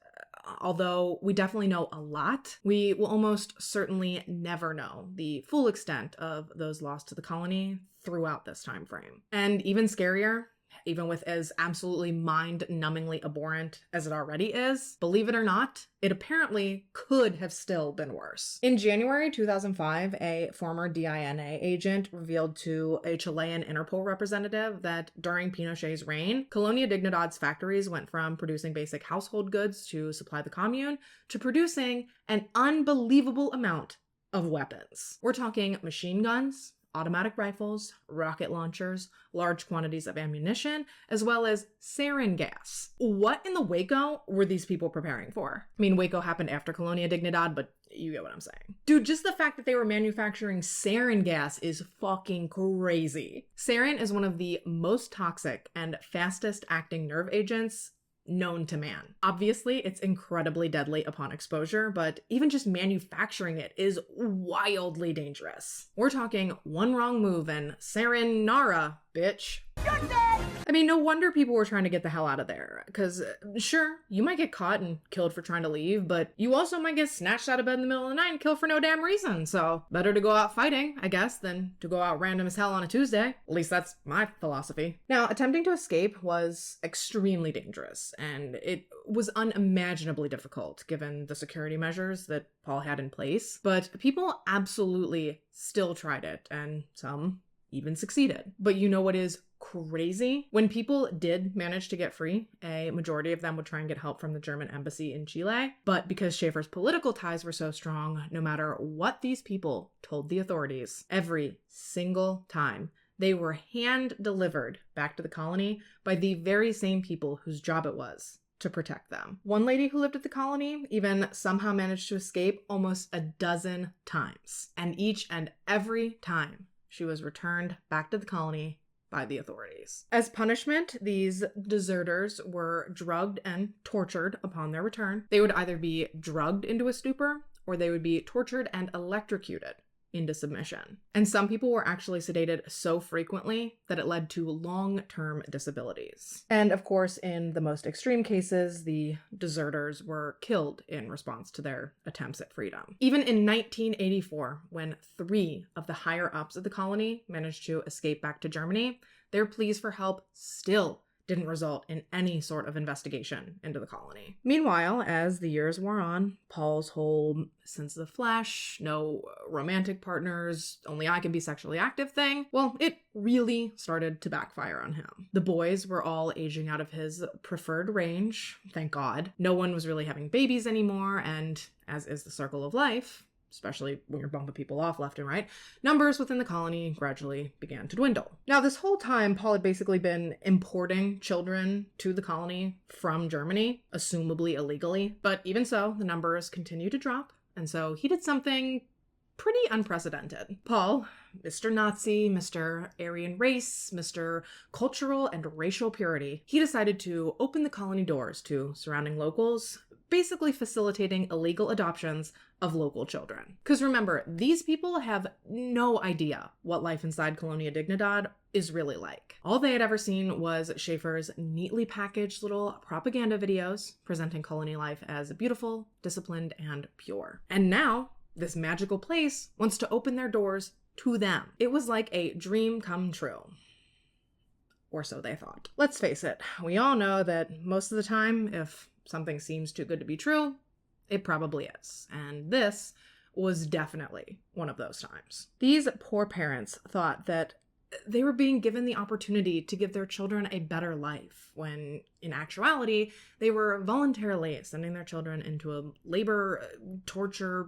S1: although we definitely know a lot, we will almost certainly never know the full extent of those lost to the colony throughout this time frame. And even scarier, even with as absolutely mind-numbingly abhorrent as it already is, believe it or not, it apparently could have still been worse. In January 2005, a former DINA agent revealed to a Chilean Interpol representative that during Pinochet's reign, Colonia Dignidad's factories went from producing basic household goods to supply the commune to producing an unbelievable amount of weapons. We're talking machine guns, automatic rifles, rocket launchers, large quantities of ammunition, as well as sarin gas. What in the Waco were these people preparing for? I mean, Waco happened after Colonia Dignidad, but you get what I'm saying. Dude, just the fact that they were manufacturing sarin gas is fucking crazy. Sarin is one of the most toxic and fastest acting nerve agents known to man. Obviously, it's incredibly deadly upon exposure, but even just manufacturing it is wildly dangerous. We're talking one wrong move and sarinara, bitch. You're dead! I mean, no wonder people were trying to get the hell out of there. Because, sure, you might get caught and killed for trying to leave, but you also might get snatched out of bed in the middle of the night and killed for no damn reason. So, better to go out fighting, I guess, than to go out random as hell on a Tuesday. At least that's my philosophy. Now, attempting to escape was extremely dangerous, and it was unimaginably difficult given the security measures that Paul had in place. But people absolutely still tried it, and some even succeeded. But you know what is crazy? When people did manage to get free, a majority of them would try and get help from the German embassy in Chile. But because Schaefer's political ties were so strong, no matter what these people told the authorities, every single time, they were hand-delivered back to the colony by the very same people whose job it was to protect them. One lady who lived at the colony even somehow managed to escape almost a dozen times. And each and every time, she was returned back to the colony by the authorities. As punishment, these deserters were drugged and tortured upon their return. They would either be drugged into a stupor or they would be tortured and electrocuted into submission. And some people were actually sedated so frequently that it led to long-term disabilities. And of course, in the most extreme cases, the deserters were killed in response to their attempts at freedom. Even in 1984, when 3 of the higher-ups of the colony managed to escape back to Germany, their pleas for help still didn't result in any sort of investigation into the colony. Meanwhile, as the years wore on, Paul's whole sense of the flesh, no romantic partners, only I can be sexually active thing, well, it really started to backfire on him. The boys were all aging out of his preferred range, thank God. No one was really having babies anymore, and as is the circle of life, especially when you're bumping people off left and right, numbers within the colony gradually began to dwindle. Now, this whole time, Paul had basically been importing children to the colony from Germany, assumably illegally. But even so, the numbers continued to drop, and so he did something pretty unprecedented. Paul, Mr. Nazi, Mr. Aryan race, Mr. cultural and racial purity, he decided to open the colony doors to surrounding locals, basically facilitating illegal adoptions of local children. Because remember, these people have no idea what life inside Colonia Dignidad is really like. All they had ever seen was Schaefer's neatly packaged little propaganda videos presenting colony life as beautiful, disciplined, and pure. And now, this magical place wants to open their doors to them. It was like a dream come true. Or so they thought. Let's face it, we all know that most of the time, if something seems too good to be true, it probably is. And this was definitely one of those times. These poor parents thought that they were being given the opportunity to give their children a better life, when in actuality, they were voluntarily sending their children into a labor, torture,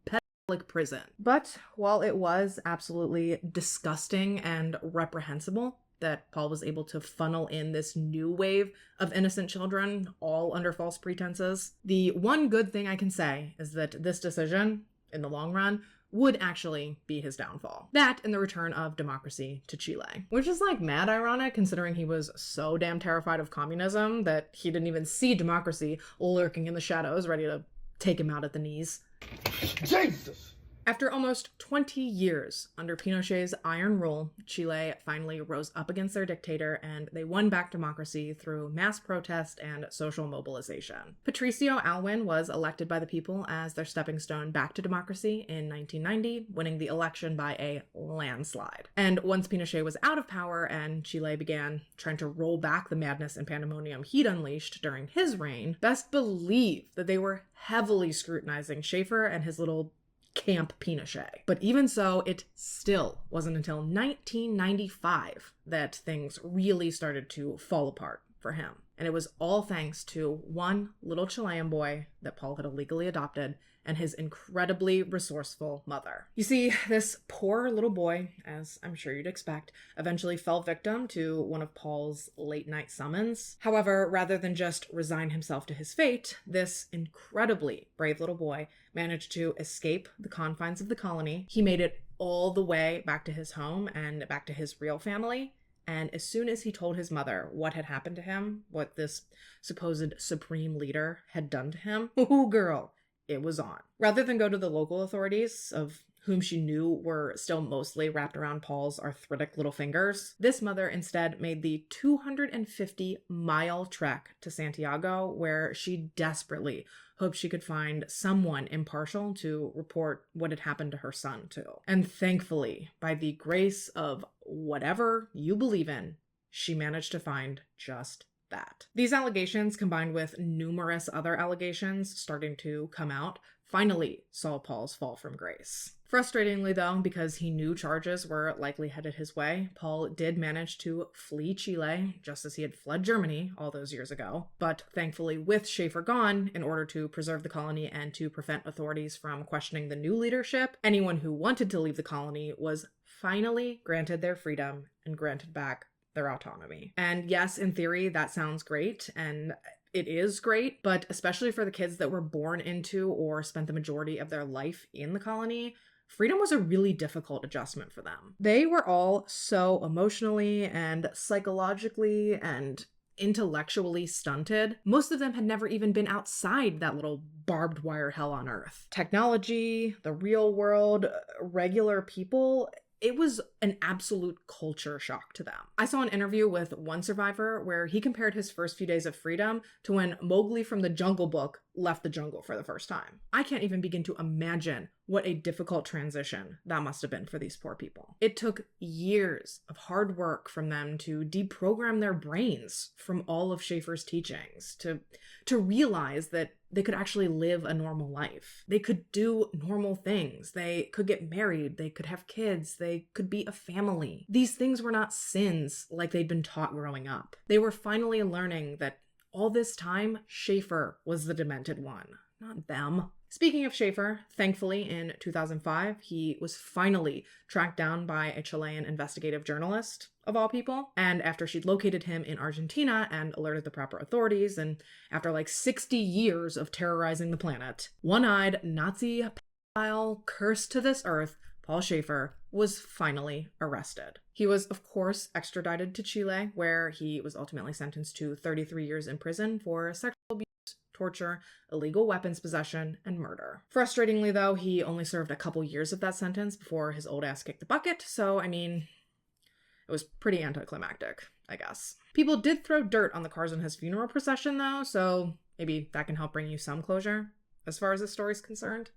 S1: pedophilic prison. But while it was absolutely disgusting and reprehensible that Paul was able to funnel in this new wave of innocent children, all under false pretenses, the one good thing I can say is that this decision, in the long run, would actually be his downfall. That and the return of democracy to Chile. Which is like mad ironic, considering he was so damn terrified of communism that he didn't even see democracy lurking in the shadows, ready to take him out at the knees.
S3: Jesus!
S1: After almost 20 years under Pinochet's iron rule, Chile finally rose up against their dictator, and they won back democracy through mass protest and social mobilization. Patricio Aylwin was elected by the people as their stepping stone back to democracy in 1990, winning the election by a landslide. And once Pinochet was out of power and Chile began trying to roll back the madness and pandemonium he'd unleashed during his reign, best believe that they were heavily scrutinizing Schaefer and his little Camp Pinochet. But even so, it still wasn't until 1995 that things really started to fall apart for him. And it was all thanks to one little Chilean boy that Paul had illegally adopted and his incredibly resourceful mother. You see, this poor little boy, as I'm sure you'd expect, eventually fell victim to one of Paul's late-night summons. However, rather than just resign himself to his fate, this incredibly brave little boy managed to escape the confines of the colony. He made it all the way back to his home and back to his real family. And as soon as he told his mother what had happened to him, what this supposed supreme leader had done to him, ooh, girl, it was on. Rather than go to the local authorities, of whom she knew were still mostly wrapped around Paul's arthritic little fingers, this mother instead made the 250-mile trek to Santiago, where she desperately hoped she could find someone impartial to report what had happened to her son to. And thankfully, by the grace of whatever you believe in, she managed to find just that. These allegations, combined with numerous other allegations starting to come out, finally saw Paul's fall from grace. Frustratingly though, because he knew charges were likely headed his way, Paul did manage to flee Chile, just as he had fled Germany all those years ago. But thankfully, with Schaefer gone, in order to preserve the colony and to prevent authorities from questioning the new leadership, anyone who wanted to leave the colony was finally granted their freedom and granted back their autonomy. And yes, in theory, that sounds great, and it is great, but especially for the kids that were born into or spent the majority of their life in the colony, freedom was a really difficult adjustment for them. They were all so emotionally and psychologically and intellectually stunted. Most of them had never even been outside that little barbed wire hell on Earth. Technology, the real world, regular people, it was an absolute culture shock to them. I saw an interview with one survivor where he compared his first few days of freedom to when Mowgli from the Jungle Book left the jungle for the first time. I can't even begin to imagine what a difficult transition that must have been for these poor people. It took years of hard work from them to deprogram their brains from all of Schaefer's teachings, to realize that they could actually live a normal life. They could do normal things. They could get married. They could have kids. They could be a family. These things were not sins like they'd been taught growing up. They were finally learning that all this time, Schaefer was the demented one, not them. Speaking of Schaefer, thankfully in 2005, he was finally tracked down by a Chilean investigative journalist, of all people. And after she'd located him in Argentina and alerted the proper authorities, and after like 60 years of terrorizing the planet, one-eyed Nazi pedophile cursed to this earth, Paul Schaefer, was finally arrested. He was, of course, extradited to Chile, where he was ultimately sentenced to 33 years in prison for sexual abuse, torture, illegal weapons possession, and murder. Frustratingly, though, he only served a couple years of that sentence before his old ass kicked the bucket, so, I mean, it was pretty anticlimactic, I guess. People did throw dirt on the cars in his funeral procession, though, so maybe that can help bring you some closure, as far as the story's concerned.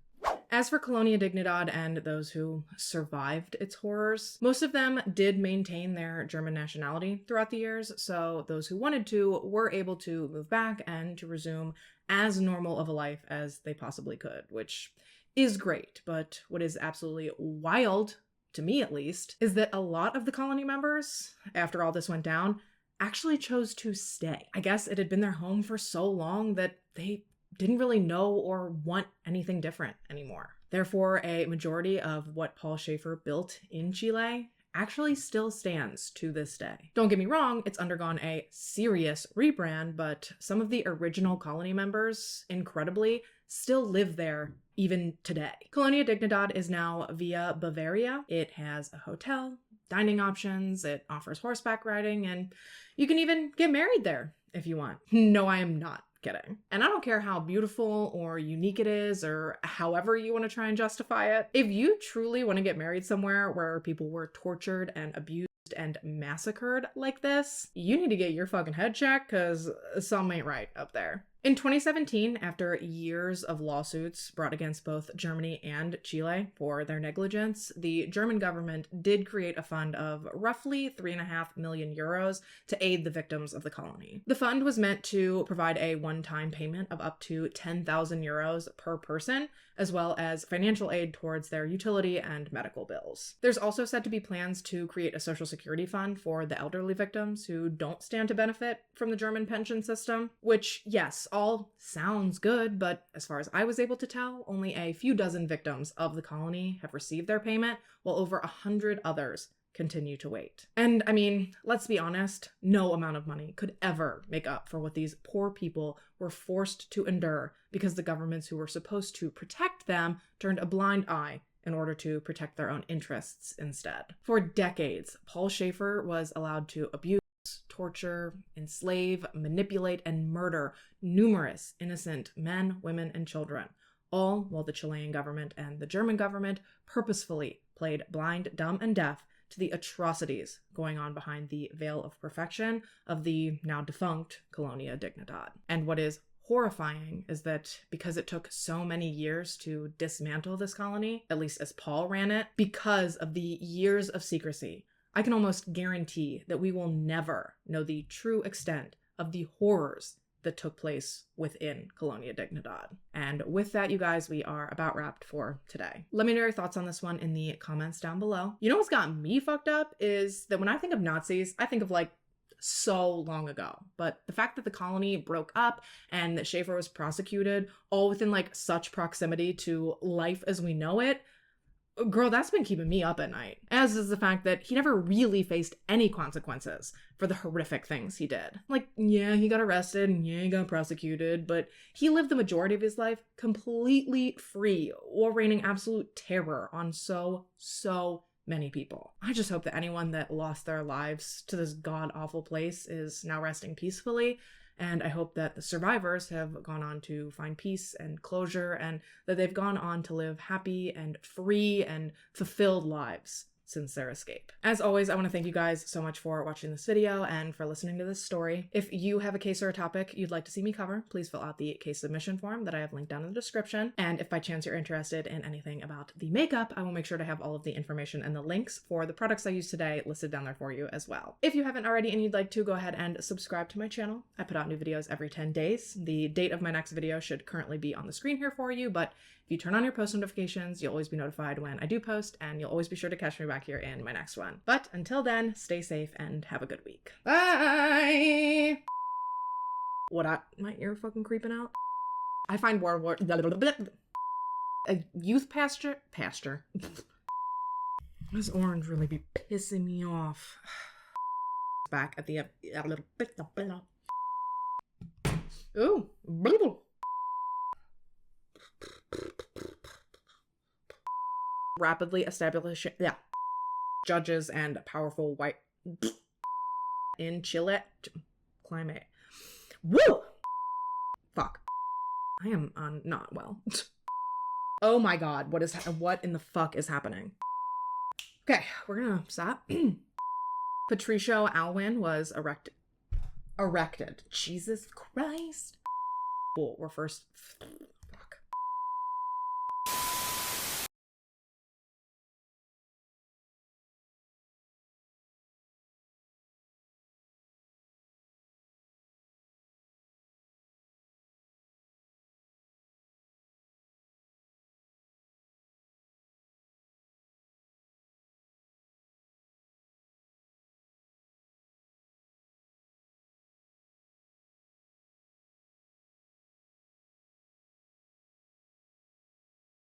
S1: As for Colonia Dignidad and those who survived its horrors, most of them did maintain their German nationality throughout the years, so those who wanted to were able to move back and to resume as normal of a life as they possibly could, which is great. But what is absolutely wild, to me at least, is that a lot of the colony members, after all this went down, actually chose to stay. I guess it had been their home for so long that they didn't really know or want anything different anymore. Therefore, a majority of what Paul Schaefer built in Chile actually still stands to this day. Don't get me wrong, it's undergone a serious rebrand, but some of the original colony members, incredibly, still live there even today. Colonia Dignidad is now via Bavaria. It has a hotel, dining options, it offers horseback riding, and you can even get married there if you want. No, I am not kidding. And I don't care how beautiful or unique it is or however you want to try and justify it. If you truly want to get married somewhere where people were tortured and abused and massacred like this, you need to get your fucking head checked, because something ain't right up there. In 2017, after years of lawsuits brought against both Germany and Chile for their negligence, the German government did create a fund of roughly 3.5 million euros to aid the victims of the colony. The fund was meant to provide a one-time payment of up to 10,000 euros per person, as well as financial aid towards their utility and medical bills. There's also said to be plans to create a social security fund for the elderly victims who don't stand to benefit from the German pension system, which, yes, all sounds good, but as far as I was able to tell, only a few dozen victims of the colony have received their payment, while over 100 others continue to wait. And I mean, let's be honest, no amount of money could ever make up for what these poor people were forced to endure because the governments who were supposed to protect them turned a blind eye in order to protect their own interests instead. For decades, Paul Schaefer was allowed to abuse, torture, enslave, manipulate, and murder numerous innocent men, women, and children, all while the Chilean government and the German government purposefully played blind, dumb, and deaf to the atrocities going on behind the veil of perfection of the now defunct Colonia Dignidad. And what is horrifying is that because it took so many years to dismantle this colony, at least as Paul ran it, because of the years of secrecy, I can almost guarantee that we will never know the true extent of the horrors that took place within Colonia Dignidad. And with that, you guys, we are about wrapped for today. Let me know your thoughts on this one in the comments down below. You know what's got me fucked up is that when I think of Nazis, I think of like so long ago. But the fact that the colony broke up and that Schaefer was prosecuted all within like such proximity to life as we know it, girl, that's been keeping me up at night. As is the fact that he never really faced any consequences for the horrific things he did. Like, yeah, he got arrested and yeah, he got prosecuted, but he lived the majority of his life completely free while raining absolute terror on so many people. I just hope that anyone that lost their lives to this god-awful place is now resting peacefully. And I hope that the survivors have gone on to find peace and closure, and that they've gone on to live happy and free and fulfilled lives since their escape. As always, I want to thank you guys so much for watching this video and for listening to this story. If you have a case or a topic you'd like to see me cover, please fill out the case submission form that I have linked down in the description. And if by chance you're interested in anything about the makeup, I will make sure to have all of the information and the links for the products I used today listed down there for you as well. If you haven't already and you'd like to, go ahead and subscribe to my channel. I put out new videos every 10 days. The date of my next video should currently be on the screen here for you, but if you turn on your post notifications, you'll always be notified when I do post, and you'll always be sure to catch me back here in my next one. But until then, stay safe and have a good week. Bye! My ear fucking creeping out? I find a youth pasture? This orange really be pissing me off. Back at the ooh. Rapidly establishing judges and powerful white in Chile climate. Woo! Fuck. I am not well. Oh my god, what in the fuck is happening? Okay, we're gonna stop. Patricio Alwyn was erected. Jesus Christ. Cool, we're first.